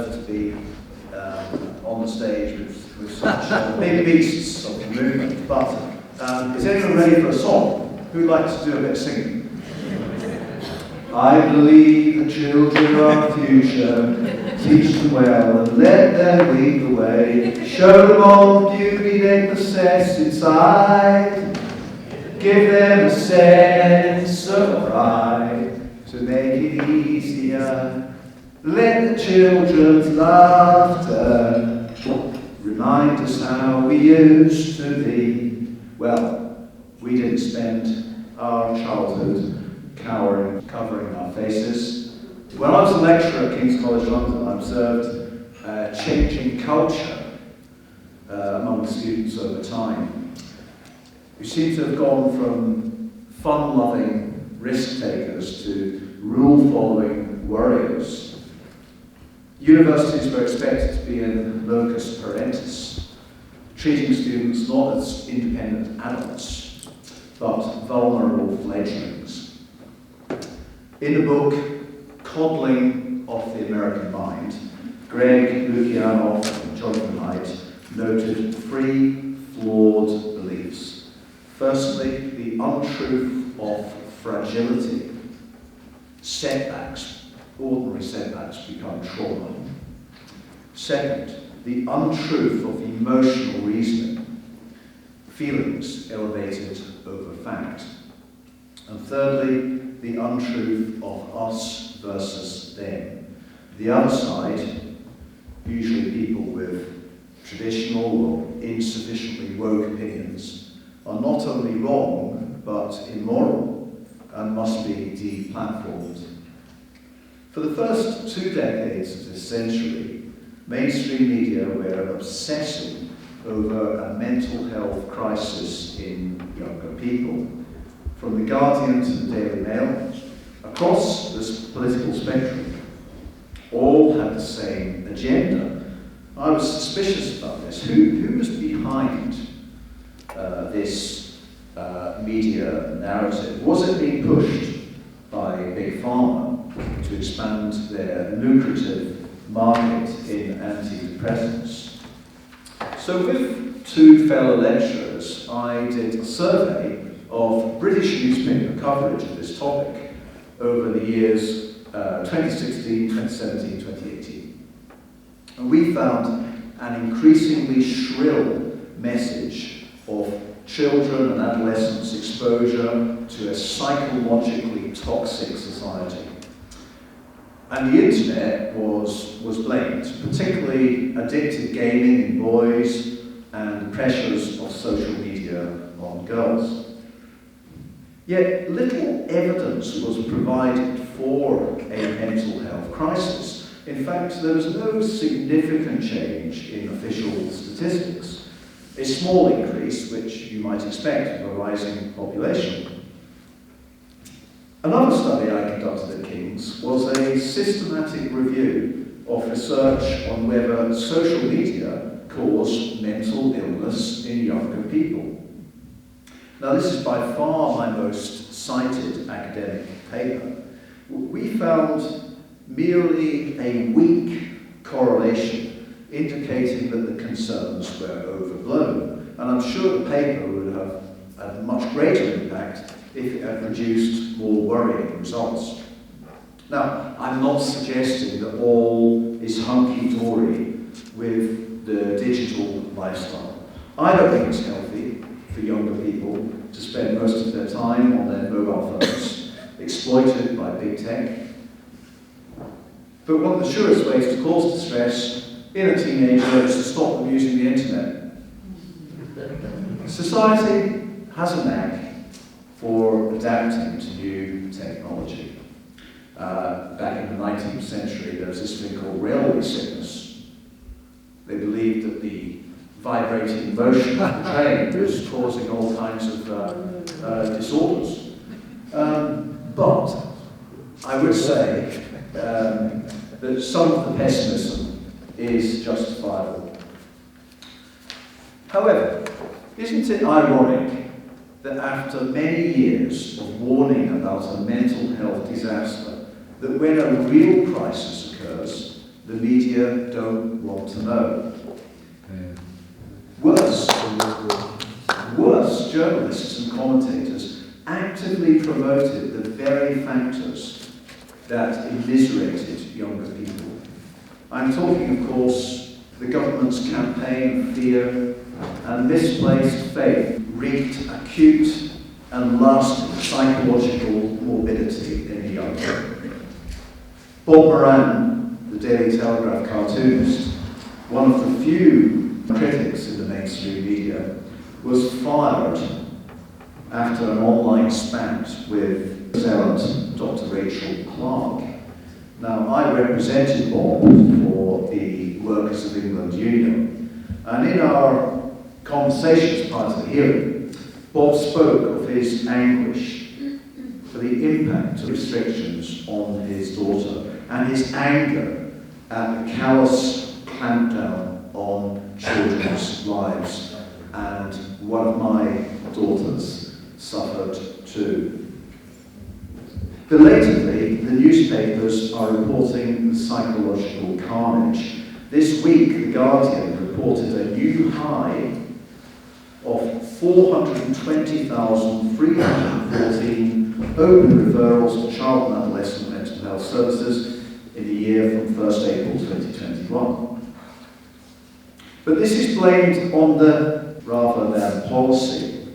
honoured to be on the stage with such big beasts of the movement. But is anyone ready for a song? Who'd like to do a bit of singing? I believe the children are the future. Teach them well and let them lead the way. Show them all the beauty they possess inside. Give them a sense of pride to make it easier. Let the children's laughter remind us how we used to be. Well, we didn't spend our childhood covering our faces. When I was a lecturer at King's College London, I observed changing culture among students over time. We seem to have gone from fun-loving risk-takers to rule-following worriers. Universities were expected to be in locus parentis, treating students not as independent adults, but vulnerable fledglings. In the book, Coddling of the American Mind, Greg Lukianoff and Jonathan Haidt noted three flawed beliefs. Firstly, the untruth of fragility. Setbacks, ordinary setbacks, become trauma. Second, the untruth of emotional reasoning. Feelings elevated over fact. And thirdly, the untruth of us versus them. The other side, usually people with traditional or insufficiently woke opinions, are not only wrong, but immoral and must be deplatformed. For the first 2 decades of this century, mainstream media were obsessing over a mental health crisis in younger people. From The Guardian to the Daily Mail, across this political spectrum, all had the same agenda. I was suspicious about this. Who was behind this media narrative? Was it being pushed by Big Pharma to expand their lucrative market in antidepressants? So with 2 fellow lecturers, I did a survey of British newspaper coverage of this topic over the years 2016, 2017, 2018. And we found an increasingly shrill message of children and adolescents' exposure to a psychologically toxic society. And the internet was blamed, particularly addicted gaming in boys and the pressures of social media on girls. Yet little evidence was provided for a mental health crisis. In fact, there was no significant change in official statistics. A small increase, which you might expect of a rising population. Another study I conducted at King's was a systematic review of research on whether social media caused mental illness in younger people. Now, this is by far my most cited academic paper. We found merely a weak correlation indicating that the concerns were overblown. And I'm sure the paper would have had a much greater impact if it had produced more worrying results. Now, I'm not suggesting that all is hunky-dory with the digital lifestyle. I don't think it's healthy for younger people to spend most of their time on their mobile phones, exploited by big tech. But one of the surest ways to cause distress in a teenager is to stop them using the internet. Society has a knack for adapting to new technology. Back in the 19th century, there was this thing called railway sickness. They believed that the vibrating motion of the train was causing all kinds of disorders. But I would say that some of the pessimism is justifiable. However, isn't it ironic that after many years of warning about a mental health disaster, that when a real crisis occurs, the media don't want to know. Worse, journalists and commentators actively promoted the very factors that immiserated younger people. I'm talking, of course, the government's campaign of fear and misplaced faith wreaked acute and lasting psychological morbidity in the young. Bob Moran, the Daily Telegraph cartoonist, one of the few critics in the mainstream media, was fired after an online spat with zealot Dr. Rachel Clark. Now, I represented Bob for the Workers of England Union, and in our conversations prior to the hearing, Bob spoke of his anguish for the impact of restrictions on his daughter and his anger at the callous clampdown on children's lives, and one of my daughters suffered too. Belatedly, the newspapers are reporting the psychological carnage. This week, The Guardian reported a new high of 420,314 open referrals to child and adolescent mental health services in the year from 1st April 2021. But this is blamed on the rather than policy.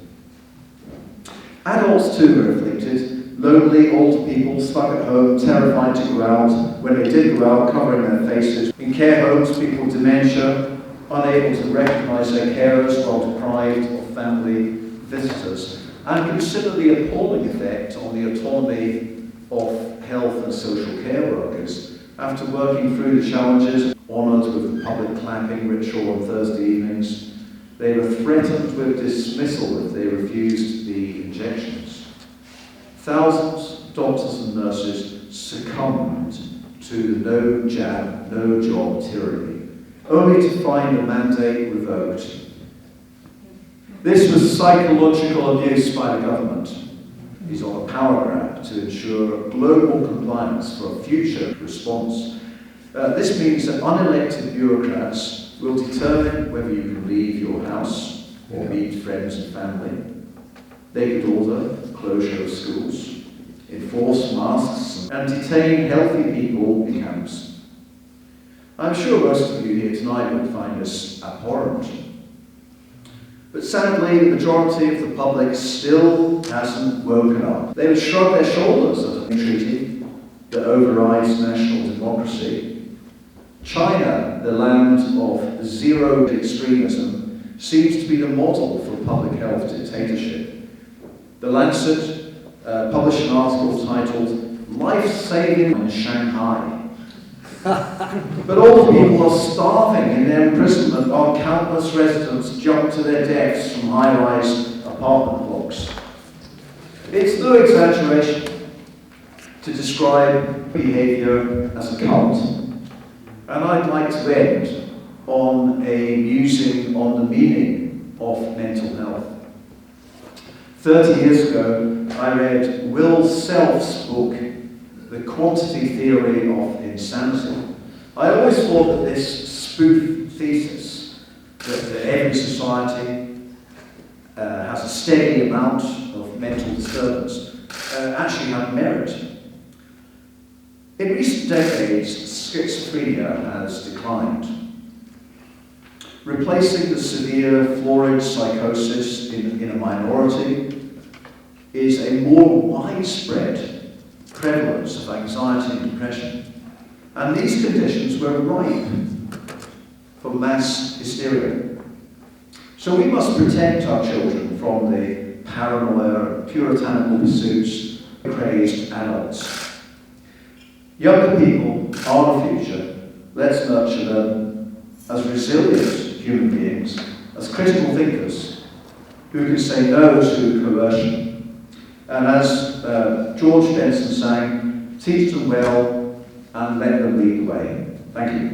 Adults too are afflicted. Lonely, old people stuck at home, terrified to go out. When they did go out, covering their faces. In care homes, people with dementia, unable to recognise their carers while deprived of family visitors. And consider the appalling effect on the autonomy of health and social care workers. After working through the challenges, honoured with the public clapping ritual on Thursday evenings, they were threatened with dismissal if they refused the injections. Thousands of doctors and nurses succumbed to the no jab, no job tyranny, only to find the mandate revoked. This was psychological abuse by the government. He's on a power grab to ensure global compliance for a future response. This means that unelected bureaucrats will determine whether you can leave your house or meet friends and family. They could order closure of schools, enforce masks, and detain healthy people in camps. I'm sure most of you here tonight would find this abhorrent. But sadly, the majority of the public still hasn't woken up. They would shrug their shoulders at a treaty that overrides national democracy. China, the land of zero extremism, seems to be the model for public health dictatorship. The Lancet published an article titled "Life-Saving in Shanghai." But all the people are starving in their imprisonment while countless residents jump to their deaths from high-rise apartment blocks. It's no exaggeration to describe behaviour as a cult. And I'd like to end on a musing on the meaning of mental health. 30 years ago, I read Will Self's book, The Quantity Theory of Insanity. I always thought that this spoof thesis, that every society has a steady amount of mental disturbance, actually had merit. In recent decades, schizophrenia has declined, replacing the severe florid psychosis in a minority is a more widespread prevalence of anxiety and depression. And these conditions were ripe for mass hysteria. So we must protect our children from the paranoia and puritanical pursuits of crazed adults. Younger people are the future. Let's nurture them as resilient human beings, as critical thinkers who can say no to coercion. And as George Benson sang, teach them well and let them lead the way. Thank you.